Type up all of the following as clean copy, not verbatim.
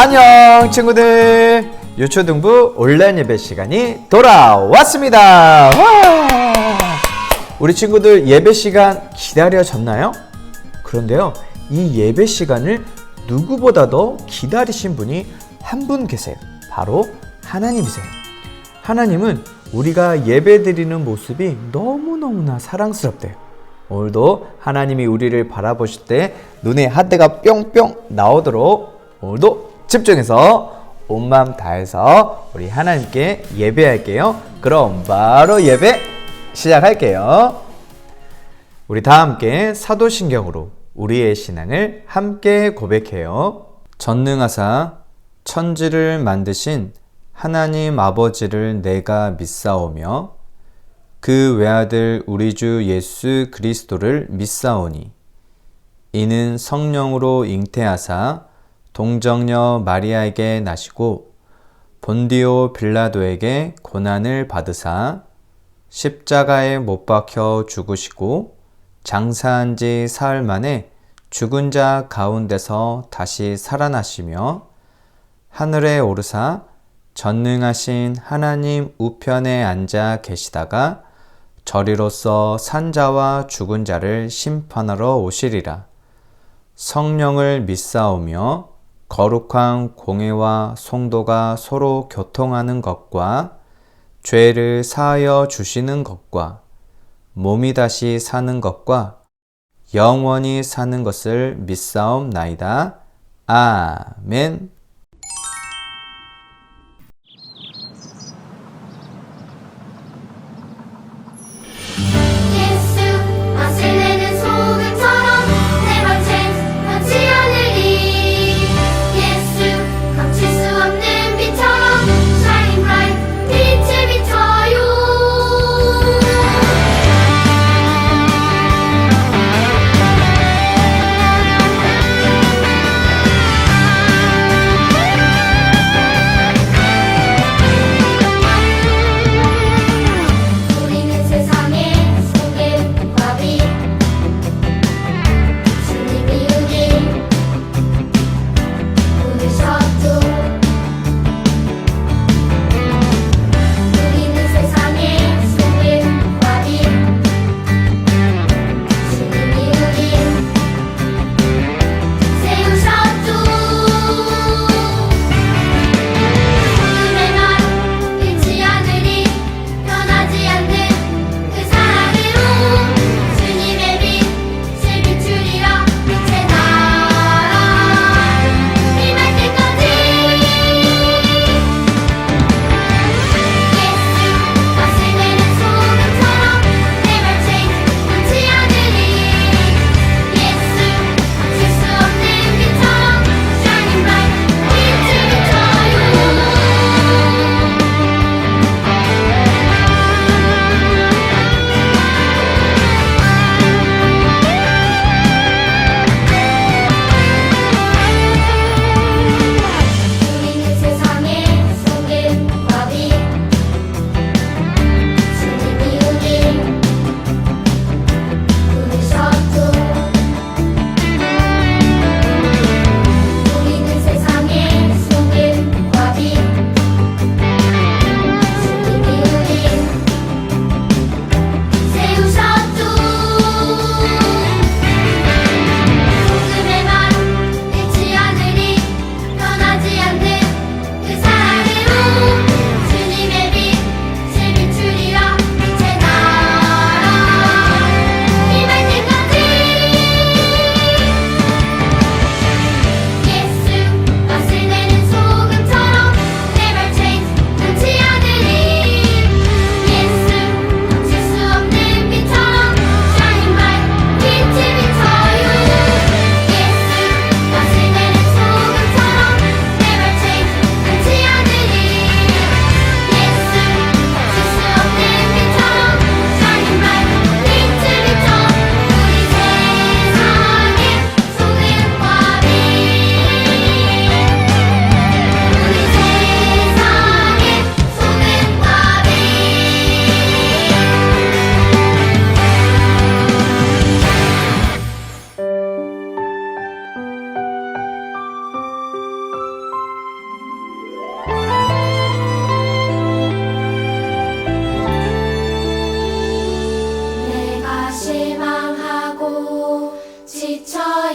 안녕 친구들, 유초등부 온라인 예배 시간이 돌아왔습니다. 와! 우리 친구들 예배 시간 기다려졌나요? 그런데요, 이 예배 시간을 누구보다도 기다리신 분이 한 분 계세요. 바로 하나님이세요. 하나님은 우리가 예배 드리는 모습이 너무너무나 사랑스럽대요. 오늘도 하나님이 우리를 바라보실 때 눈에 하트가 뿅뿅 나오도록 오늘도 집중해서 온 마음 다해서 우리 하나님께 예배할게요. 그럼 바로 예배 시작할게요. 우리 다 함께 사도신경으로 우리의 신앙을 함께 고백해요. 전능하사 천지를 만드신 하나님 아버지를 내가 믿사오며 그 외아들 우리 주 예수 그리스도를 믿사오니 이는 성령으로 잉태하사 동정녀 마리아에게 나시고 본디오 빌라도에게 고난을 받으사 십자가에 못 박혀 죽으시고 장사한 지 사흘 만에 죽은 자 가운데서 다시 살아나시며 하늘에 오르사 전능하신 하나님 우편에 앉아 계시다가 저리로서 산 자와 죽은 자를 심판하러 오시리라. 성령을 믿사오며 거룩한 공회와 성도가 서로 교통하는 것과 죄를 사하여 주시는 것과 몸이 다시 사는 것과 영원히 사는 것을 믿사옵나이다. 아멘.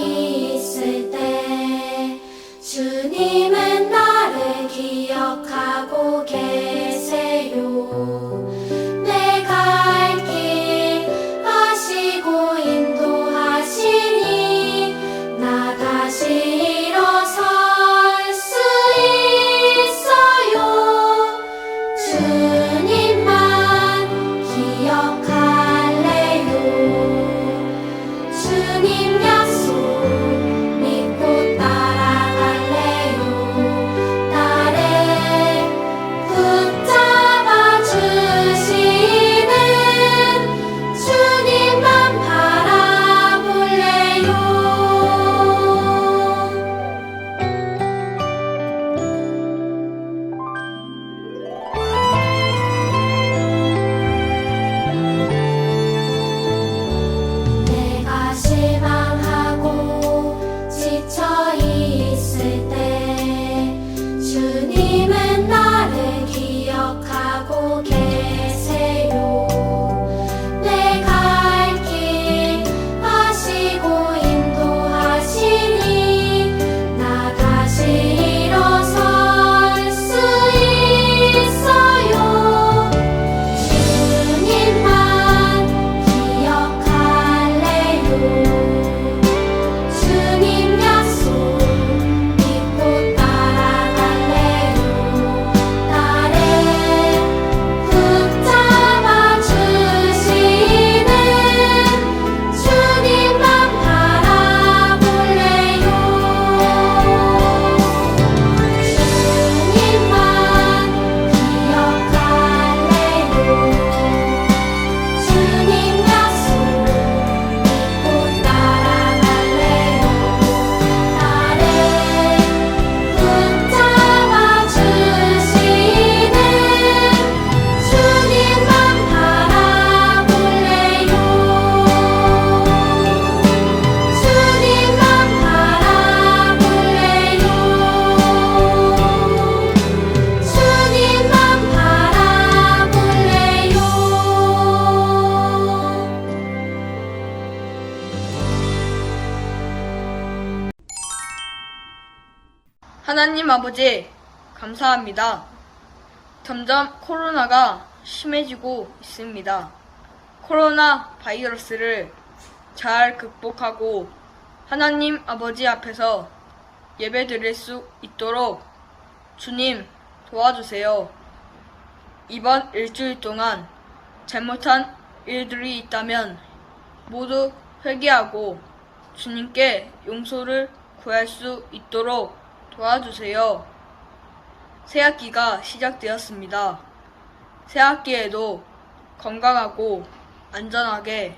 있을 때 주님은 나를 기억하고 계세요. 내 갈 길 아시고 인도하시니 나 다시 일어설 수 있어요. 주님만 기억할래요. 주님 약속 믿고 따라갈래요. 나를 붙잡아 주시는 주님만 바라볼래요. 내가 실망하고 지쳐 있을 때 주님은 나를 기억하고 계세요. 내 갈 길 아시고 인도하시니 나 다시 일어설 수 있어요. 주님만 기억할래요. 주님 약속 믿고 따라갈래요. 나를 붙잡아 주시는 주님만 바라볼래요. 주님만 기억할래요. 주님 약속 믿고 따라갈래요. 나를 붙잡아 주시는 주님만 바라볼래요. 주님만 바라볼래요. 주님만 바라볼래요. 하나님 아버지, 감사합니다. 점점 코로나가 심해지고 있습니다. 코로나 바이러스를 잘 극복하고 하나님 아버지 앞에서 예배 드릴 수 있도록 주님 도와주세요. 이번 일주일 동안 잘못한 일들이 있다면 모두 회개하고 주님께 용서를 구할 수 있도록 도와주세요. 새학기가 시작되었습니다. 새학기에도 건강하고 안전하게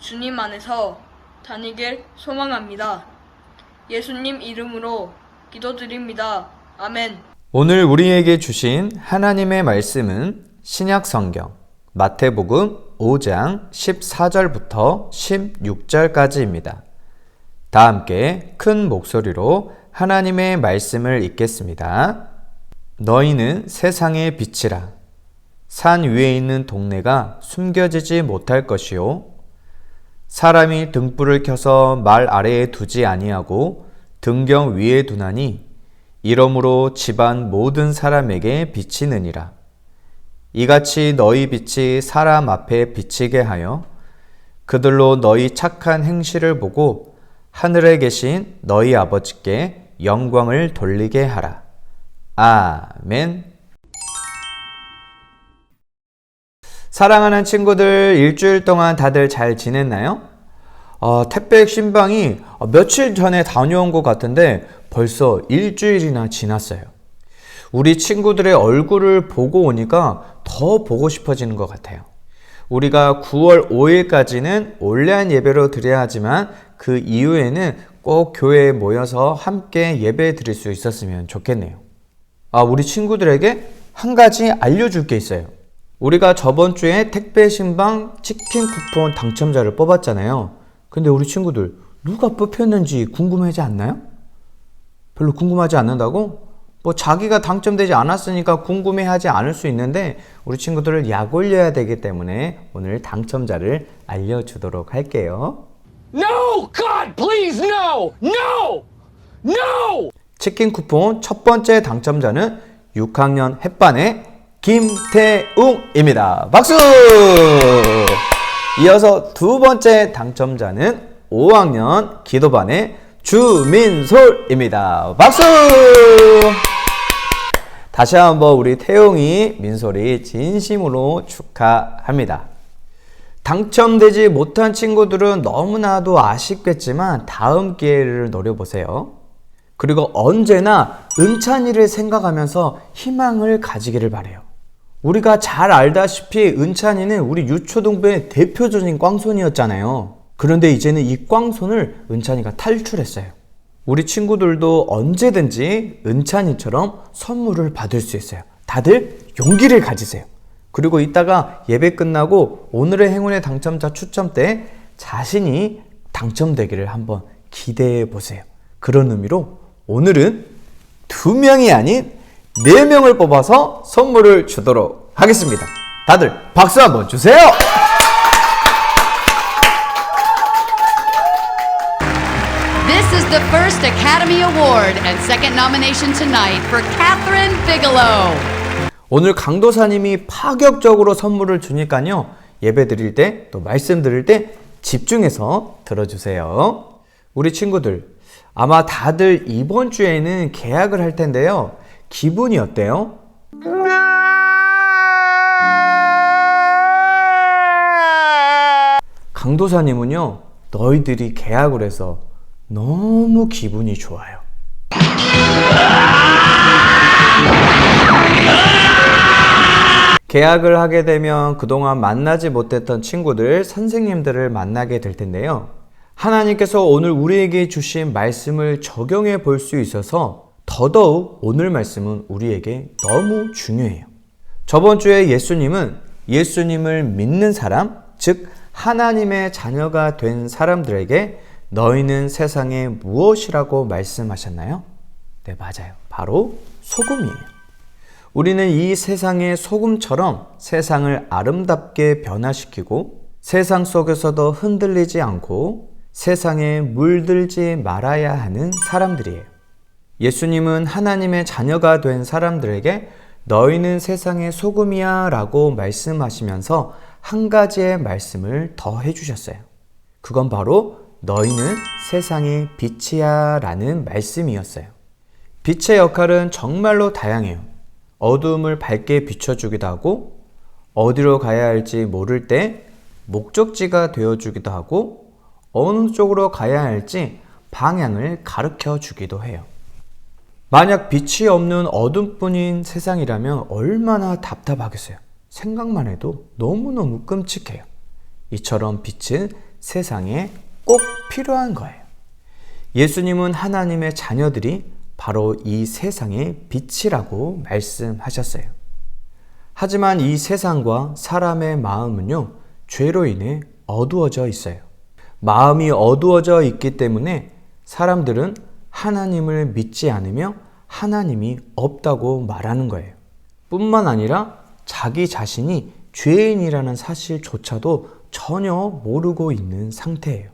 주님 안에서 다니길 소망합니다. 예수님 이름으로 기도드립니다. 아멘. 오늘 우리에게 주신 하나님의 말씀은 신약성경 마태복음 5장 14절부터 16절까지입니다. 다 함께 큰 목소리로 하나님의 말씀을 읽겠습니다. 너희는 세상의 빛이라. 산 위에 있는 동네가 숨겨지지 못할 것이요. 사람이 등불을 켜서 말 아래에 두지 아니하고 등경 위에 두나니 이러므로 집안 모든 사람에게 비치느니라. 이같이 너희 빛이 사람 앞에 비치게 하여 그들로 너희 착한 행실을 보고 하늘에 계신 너희 아버지께 영광을 돌리게 하라. 아멘. 사랑하는 친구들, 일주일 동안 다들 잘 지냈나요? 택배 신방이 며칠 전에 다녀온 것 같은데 벌써 일주일이나 지났어요. 우리 친구들의 얼굴을 보고 오니까 더 보고 싶어지는 것 같아요. 우리가 9월 5일까지는 온라인 예배로 드려야 하지만 그 이후에는 꼭 교회에 모여서 함께 예배 드릴 수 있었으면 좋겠네요. 우리 친구들에게 한 가지 알려줄 게 있어요. 우리가 저번 주에 택배 신방 치킨 쿠폰 당첨자를 뽑았잖아요. 근데 우리 친구들 누가 뽑혔는지 궁금하지 않나요? 별로 궁금하지 않는다고? 자기가 당첨되지 않았으니까 궁금해하지 않을 수 있는데 우리 친구들을 약 올려야 되기 때문에 오늘 당첨자를 알려주도록 할게요. No! God, please, no! No! No! 치킨 쿠폰 첫 번째 당첨자는 6학년 햇반의 김태웅입니다. 박수! 이어서 두 번째 당첨자는 5학년 기도반의 주민솔입니다. 박수! 다시 한번 우리 태웅이, 민솔이 진심으로 축하합니다. 당첨되지 못한 친구들은 너무나도 아쉽겠지만 다음 기회를 노려보세요. 그리고 언제나 은찬이를 생각하면서 희망을 가지기를 바래요. 우리가 잘 알다시피 은찬이는 우리 유초등부의 대표적인 꽝손이었잖아요. 그런데 이제는 이 꽝손을 은찬이가 탈출했어요. 우리 친구들도 언제든지 은찬이처럼 선물을 받을 수 있어요. 다들 용기를 가지세요. 그리고 이따가 예배 끝나고 오늘의 행운의 당첨자 추첨 때 자신이 당첨되기를 한번 기대해 보세요. 그런 의미로 오늘은 2명이 아닌 4명을 뽑아서 선물을 주도록 하겠습니다. 다들 박수 한번 주세요. This is the first Academy Award and second nomination tonight for Catherine Bigelow. 오늘 강도사님이 파격적으로 선물을 주니까요. 예배 드릴 때 또 말씀 드릴 때 집중해서 들어주세요. 우리 친구들 아마 다들 이번 주에는 개학을 할 텐데요. 기분이 어때요? 강도사님은요, 너희들이 개학을 해서 너무 기분이 좋아요. 개학을 하게 되면 그동안 만나지 못했던 친구들, 선생님들을 만나게 될 텐데요. 하나님께서 오늘 우리에게 주신 말씀을 적용해 볼 수 있어서 더더욱 오늘 말씀은 우리에게 너무 중요해요. 저번 주에 예수님을 믿는 사람, 즉 하나님의 자녀가 된 사람들에게 너희는 세상에 무엇이라고 말씀하셨나요? 네, 맞아요. 바로 소금이에요. 우리는 이 세상의 소금처럼 세상을 아름답게 변화시키고 세상 속에서도 흔들리지 않고 세상에 물들지 말아야 하는 사람들이에요. 예수님은 하나님의 자녀가 된 사람들에게 너희는 세상의 소금이야 라고 말씀하시면서 한 가지의 말씀을 더 해주셨어요. 그건 바로 너희는 세상의 빛이야 라는 말씀이었어요. 빛의 역할은 정말로 다양해요. 어두움을 밝게 비춰주기도 하고 어디로 가야 할지 모를 때 목적지가 되어주기도 하고 어느 쪽으로 가야 할지 방향을 가르쳐 주기도 해요. 만약 빛이 없는 어둠뿐인 세상이라면 얼마나 답답하겠어요. 생각만 해도 너무너무 끔찍해요. 이처럼 빛은 세상에 꼭 필요한 거예요. 예수님은 하나님의 자녀들이 바로 이 세상의 빛이라고 말씀하셨어요. 하지만 이 세상과 사람의 마음은요, 죄로 인해 어두워져 있어요. 마음이 어두워져 있기 때문에 사람들은 하나님을 믿지 않으며 하나님이 없다고 말하는 거예요. 뿐만 아니라 자기 자신이 죄인이라는 사실조차도 전혀 모르고 있는 상태예요.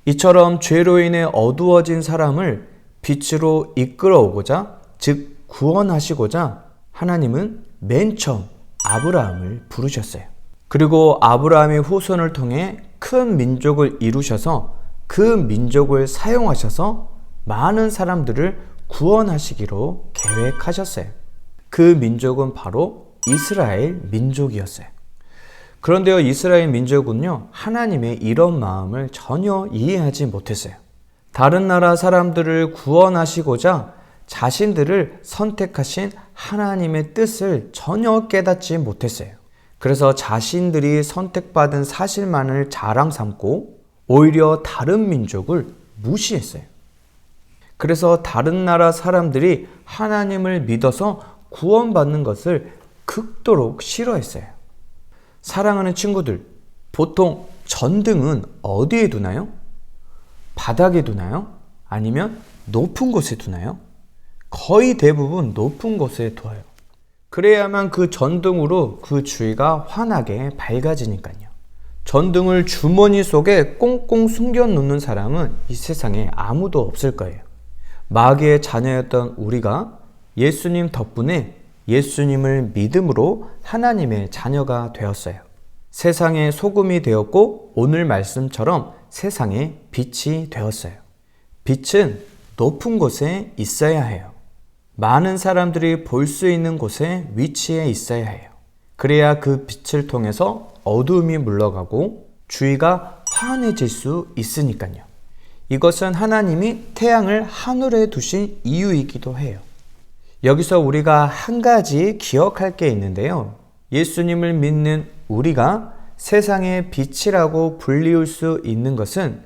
이처럼 죄로 인해 어두워진 사람을 빛으로 이끌어오고자, 즉 구원하시고자 하나님은 맨 처음 아브라함을 부르셨어요. 그리고 아브라함의 후손을 통해 큰 민족을 이루셔서 그 민족을 사용하셔서 많은 사람들을 구원하시기로 계획하셨어요. 그 민족은 바로 이스라엘 민족이었어요. 그런데요, 이스라엘 민족은요, 하나님의 이런 마음을 전혀 이해하지 못했어요. 다른 나라 사람들을 구원하시고자 자신들을 선택하신 하나님의 뜻을 전혀 깨닫지 못했어요. 그래서 자신들이 선택받은 사실만을 자랑 삼고 오히려 다른 민족을 무시했어요. 그래서 다른 나라 사람들이 하나님을 믿어서 구원받는 것을 극도로 싫어했어요. 사랑하는 친구들, 보통 전등은 어디에 두나요? 바닥에 두나요? 아니면 높은 곳에 두나요? 거의 대부분 높은 곳에 두어요. 그래야만 그 전등으로 그 주위가 환하게 밝아지니까요. 전등을 주머니 속에 꽁꽁 숨겨놓는 사람은 이 세상에 아무도 없을 거예요. 마귀의 자녀였던 우리가 예수님 덕분에 예수님을 믿음으로 하나님의 자녀가 되었어요. 세상의 소금이 되었고 오늘 말씀처럼 세상의 빛이 되었어요. 빛은 높은 곳에 있어야 해요. 많은 사람들이 볼 수 있는 곳에 위치해 있어야 해요. 그래야 그 빛을 통해서 어두움이 물러가고 주위가 환해질 수 있으니까요. 이것은 하나님이 태양을 하늘에 두신 이유이기도 해요. 여기서 우리가 한 가지 기억할 게 있는데요. 예수님을 믿는 우리가 세상의 빛이라고 불리울 수 있는 것은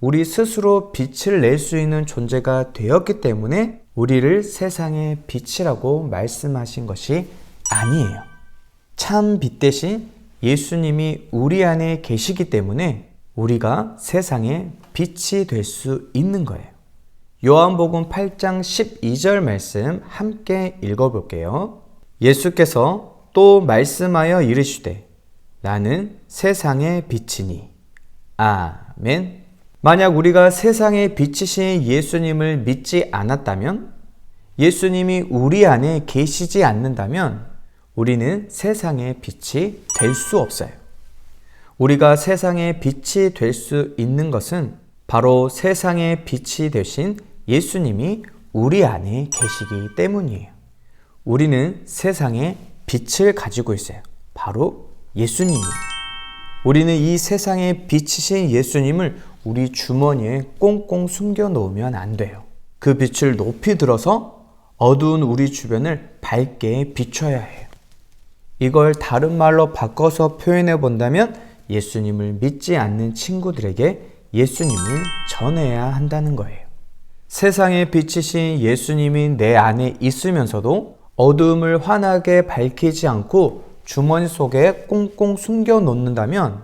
우리 스스로 빛을 낼 수 있는 존재가 되었기 때문에 우리를 세상의 빛이라고 말씀하신 것이 아니에요. 참 빛 대신 예수님이 우리 안에 계시기 때문에 우리가 세상의 빛이 될 수 있는 거예요. 요한복음 8장 12절 말씀 함께 읽어볼게요. 예수께서 또 말씀하여 이르시되 나는 세상의 빛이니. 아멘. 만약 우리가 세상의 빛이신 예수님을 믿지 않았다면, 예수님이 우리 안에 계시지 않는다면 우리는 세상의 빛이 될 수 없어요. 우리가 세상의 빛이 될 수 있는 것은 바로 세상의 빛이 되신 예수님이 우리 안에 계시기 때문이에요. 우리는 세상의 빛을 가지고 있어요. 바로 예수님이에요. 우리는 이 세상의 빛이신 예수님을 우리 주머니에 꽁꽁 숨겨 놓으면 안 돼요. 그 빛을 높이 들어서 어두운 우리 주변을 밝게 비춰야 해요. 이걸 다른 말로 바꿔서 표현해 본다면 예수님을 믿지 않는 친구들에게 예수님을 전해야 한다는 거예요. 세상의 빛이신 예수님이 내 안에 있으면서도 어두움을 환하게 밝히지 않고 주머니 속에 꽁꽁 숨겨 놓는다면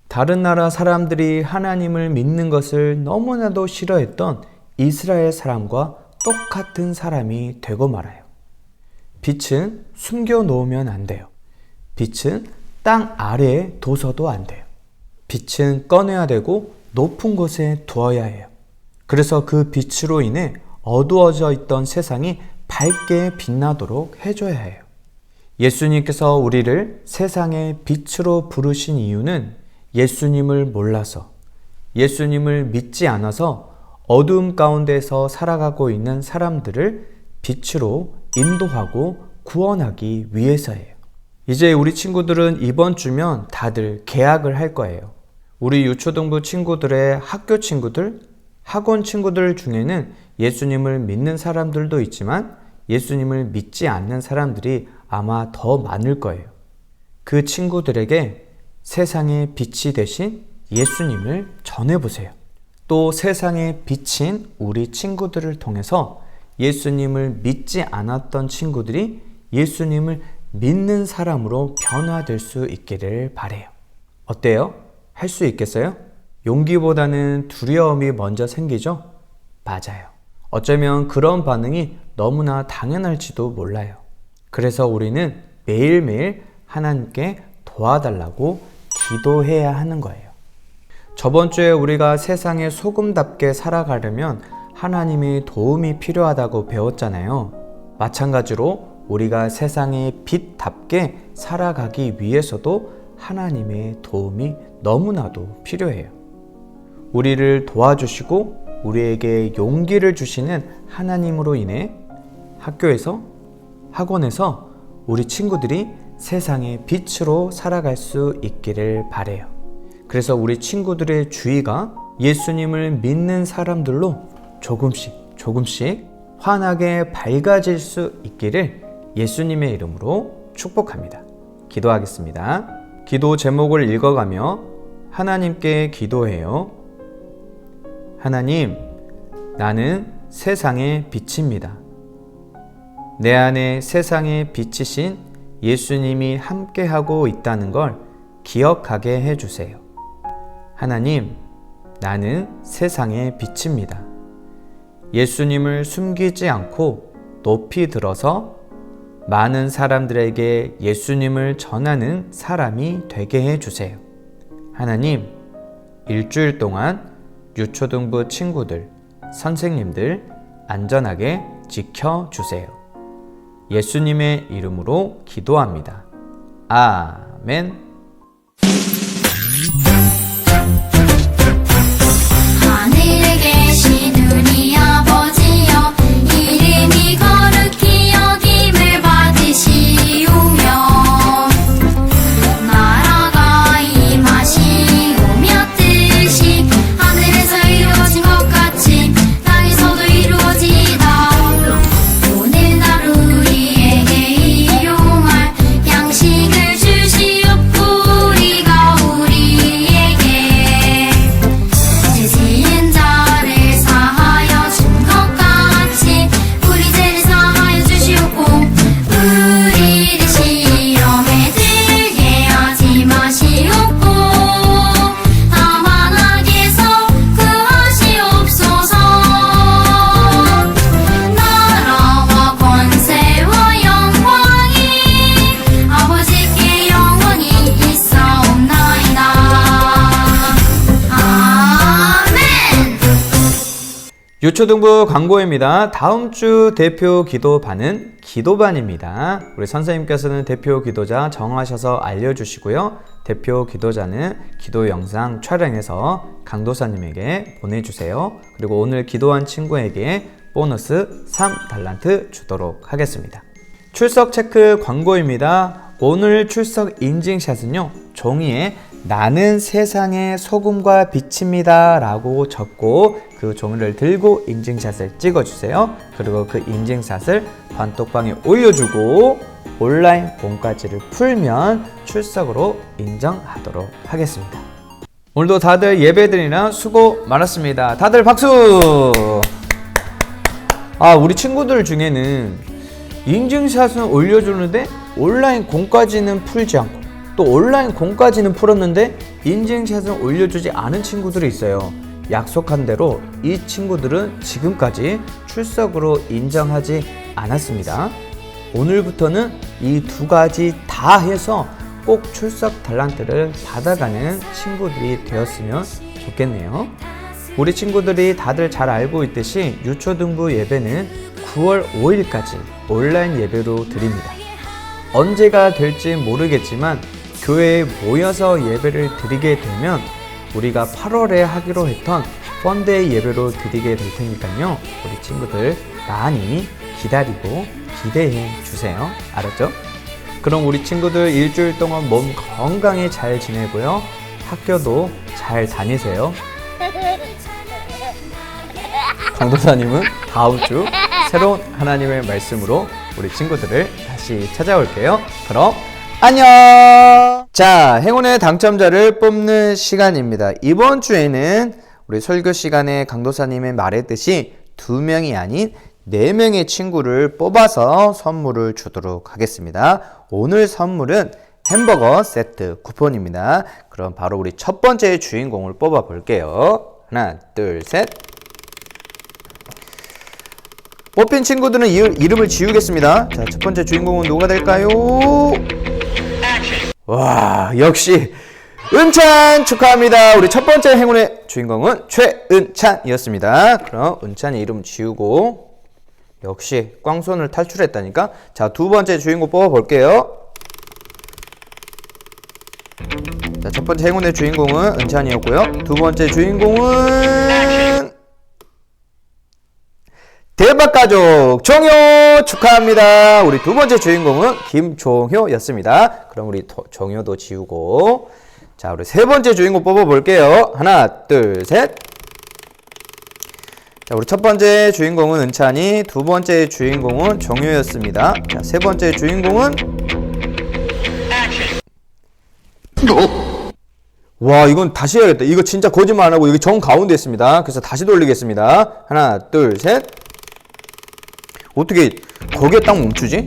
다른 나라 사람들이 하나님을 믿는 것을 너무나도 싫어했던 이스라엘 사람과 똑같은 사람이 되고 말아요. 빛은 숨겨 놓으면 안 돼요. 빛은 땅 아래에 둬서도 안 돼요. 빛은 꺼내야 되고 높은 곳에 두어야 해요. 그래서 그 빛으로 인해 어두워져 있던 세상이 밝게 빛나도록 해줘야 해요. 예수님께서 우리를 세상의 빛으로 부르신 이유는 예수님을 몰라서, 예수님을 믿지 않아서 어두움 가운데서 살아가고 있는 사람들을 빛으로 인도하고 구원하기 위해서예요. 이제 우리 친구들은 이번 주면 다들 개학을 할 거예요. 우리 유초등부 친구들의 학교 친구들, 학원 친구들 중에는 예수님을 믿는 사람들도 있지만 예수님을 믿지 않는 사람들이 아마 더 많을 거예요. 그 친구들에게 세상의 빛이 되신 예수님을 전해보세요. 또 세상의 빛인 우리 친구들을 통해서 예수님을 믿지 않았던 친구들이 예수님을 믿는 사람으로 변화될 수 있기를 바라요. 어때요? 할 수 있겠어요? 용기보다는 두려움이 먼저 생기죠? 맞아요. 어쩌면 그런 반응이 너무나 당연할지도 몰라요. 그래서 우리는 매일매일 하나님께 도와달라고 기도해야 하는 거예요. 저번 주에 우리가 세상의 소금답게 살아가려면 하나님의 도움이 필요하다고 배웠잖아요. 마찬가지로 우리가 세상의 빛답게 살아가기 위해서도 하나님의 도움이 너무나도 필요해요. 우리를 도와주시고 우리에게 용기를 주시는 하나님으로 인해 학교에서, 학원에서 우리 친구들이 세상의 빛으로 살아갈 수 있기를 바라요. 그래서 우리 친구들의 주위가 예수님을 믿는 사람들로 조금씩 환하게 밝아질 수 있기를 예수님의 이름으로 축복합니다. 기도하겠습니다. 기도 제목을 읽어가며 하나님께 기도해요. 하나님, 나는 세상의 빛입니다. 내 안에 세상의 빛이신 예수님이 함께하고 있다는 걸 기억하게 해주세요. 하나님, 나는 세상의 빛입니다. 예수님을 숨기지 않고 높이 들어서 많은 사람들에게 예수님을 전하는 사람이 되게 해주세요. 하나님, 일주일 동안 유초등부 친구들, 선생님들 안전하게 지켜주세요. 예수님의 이름으로 기도합니다. 아멘. 하늘에 계신 우리 아버지여 이름이 거룩히 여김을 받으시오며 나라가 임하시오며 뜻이 하늘에서 이루어진 것 같이 땅에서도 이루어지이다. 오늘 우리에게 일용할 양식을 주시옵고 우리가 우리에게 죄 지은 자를 사하여 준 것 같이 우리 죄를 사하여 주시옵고 우리를 시험에 들게 하지 마시옵고 다만 악에서 구하시옵소서. 나라와 권세와 영광이 아버지께 영원히 있사옵나이다. 아멘. 유초등부 광고입니다. 다음 주 대표 기도반은 기도반입니다. 우리 선생님께서는 대표 기도자 정하셔서 알려주시고요. 대표 기도자는 기도 영상 촬영해서 강도사님에게 보내주세요. 그리고 오늘 기도한 친구에게 보너스 3달란트 주도록 하겠습니다. 출석 체크 광고입니다. 오늘 출석 인증샷은요, 종이에 나는 세상의 소금과 빛입니다 라고 적고 그 종이를 들고 인증샷을 찍어주세요. 그리고 그 인증샷을 단톡방에 올려주고 온라인 본까지를 풀면 출석으로 인정하도록 하겠습니다. 오늘도 다들 예배드리느라 수고 많았습니다. 다들 박수! 우리 친구들 중에는 인증샷은 올려주는데 온라인 공까지는 풀지 않고 또 온라인 공까지는 풀었는데 인증샷은 올려주지 않은 친구들이 있어요. 약속한 대로 이 친구들은 지금까지 출석으로 인정하지 않았습니다. 오늘부터는 이 두 가지 다 해서 꼭 출석 달란트를 받아가는 친구들이 되었으면 좋겠네요. 우리 친구들이 다들 잘 알고 있듯이 유초등부 예배는 9월 5일까지 온라인 예배로 드립니다. 언제가 될지 모르겠지만 교회에 모여서 예배를 드리게 되면 우리가 8월에 하기로 했던 펀데이 예배로 드리게 될 테니까요. 우리 친구들 많이 기다리고 기대해 주세요. 알았죠? 그럼 우리 친구들 일주일 동안 몸 건강히 잘 지내고요. 학교도 잘 다니세요. 강도사님은 다음 주 새로운 하나님의 말씀으로 우리 친구들을 다시 찾아올게요. 그럼 안녕! 자, 행운의 당첨자를 뽑는 시간입니다. 이번 주에는 우리 설교 시간에 강도사님이 말했듯이 2명이 아닌 4명의 친구를 뽑아서 선물을 주도록 하겠습니다. 오늘 선물은 햄버거 세트 쿠폰입니다. 그럼 바로 우리 첫 번째 주인공을 뽑아 볼게요. 하나, 둘, 셋. 뽑힌 친구들은 이름을 지우겠습니다. 자, 첫 번째 주인공은 누가 될까요? 와, 역시 은찬 축하합니다. 우리 첫 번째 행운의 주인공은 최은찬이었습니다. 그럼 은찬의 이름 지우고 역시 꽝손을 탈출했다니까. 자, 두 번째 주인공 뽑아볼게요. 자, 첫 번째 행운의 주인공은 은찬이었고요. 두 번째 주인공은 대박가족 종효 축하합니다. 우리 두 번째 주인공은 김종효였습니다. 그럼 우리 종효도 지우고, 자, 우리 세 번째 주인공 뽑아볼게요. 하나, 둘, 셋. 자, 우리 첫 번째 주인공은 은찬이, 두 번째 주인공은 종효였습니다. 자, 세 번째 주인공은 와, 이건 다시 해야겠다. 이거 진짜 거짓말 안 하고 여기 정 가운데 있습니다. 그래서 다시 돌리겠습니다. 하나, 둘, 셋. 어떻게 거기에 딱 멈추지?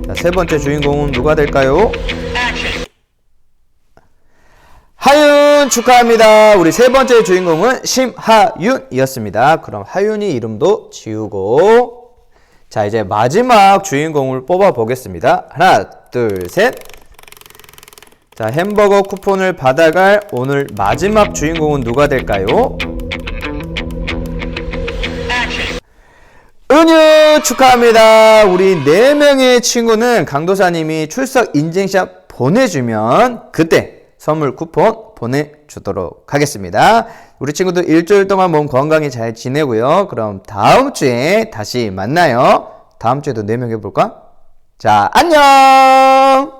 자, 세 번째 주인공은 누가 될까요? 하윤 축하합니다. 우리 세 번째 주인공은 심하윤이었습니다. 그럼 하윤이 이름도 지우고, 자, 이제 마지막 주인공을 뽑아 보겠습니다. 하나, 둘, 셋. 자, 햄버거 쿠폰을 받아갈 오늘 마지막 주인공은 누가 될까요? 은유 축하합니다. 우리 4명의 친구는 강도사님이 출석 인증샷 보내주면 그때 선물 쿠폰 보내주도록 하겠습니다. 우리 친구들 일주일 동안 몸 건강히 잘 지내고요. 그럼 다음 주에 다시 만나요. 다음 주에도 4명 해볼까? 자, 안녕!